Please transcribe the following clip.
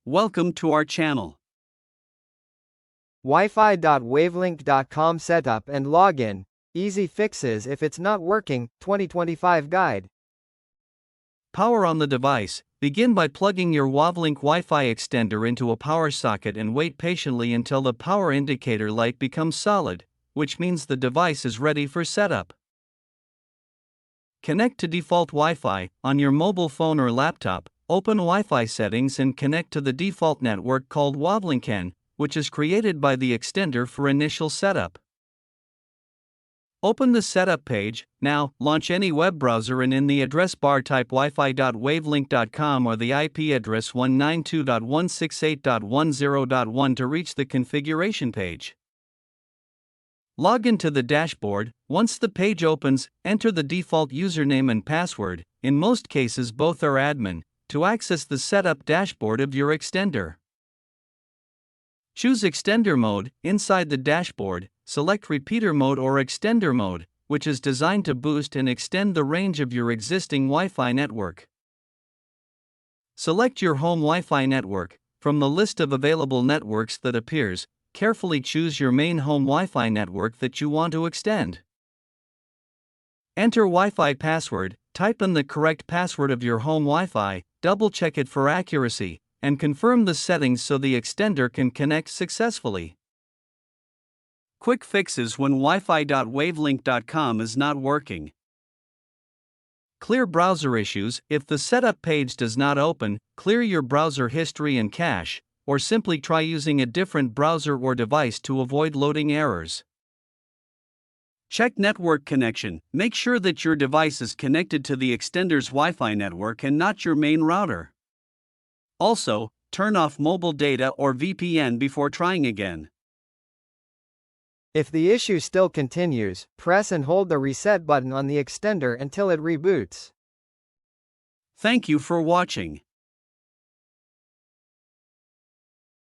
Welcome to our channel. Wi-Fi.wavlink.com setup and login. Easy fixes if it's not working. 2025 guide. Power on the device. Begin by plugging your Wavlink Wi-Fi extender into a power socket and wait patiently until the power indicator light becomes solid, which means the device is ready for setup. Connect to default Wi-Fi on your mobile phone or laptop. Open Wi-Fi settings and connect to the default network called Wavlink N, which is created by the extender for initial setup. Open the setup page. Now, launch any web browser and in the address bar type wifi.wavlink.com or the IP address 192.168.10.1 to reach the configuration page. Log into the dashboard. Once the page opens, enter the default username and password, in most cases both are admin, to access the setup dashboard of your extender. Choose extender mode. Inside the dashboard, select repeater mode or extender mode, which is designed to boost and extend the range of your existing Wi-Fi network. Select your home Wi-Fi network. From the list of available networks that appears, carefully choose your main home Wi-Fi network that you want to extend. Enter Wi-Fi password. Type in the correct password of your home Wi-Fi, double-check it for accuracy, and confirm the settings so the extender can connect successfully. Quick fixes when Wi-Fi.wavlink.com is not working. Clear browser issues. If the setup page does not open, clear your browser history and cache, or simply try using a different browser or device to avoid loading errors. Check network connection. Make sure that your device is connected to the extender's Wi-Fi network and not your main router. Also, turn off mobile data or VPN before trying again. If the issue still continues, press and hold the reset button on the extender until it reboots. Thank you for watching.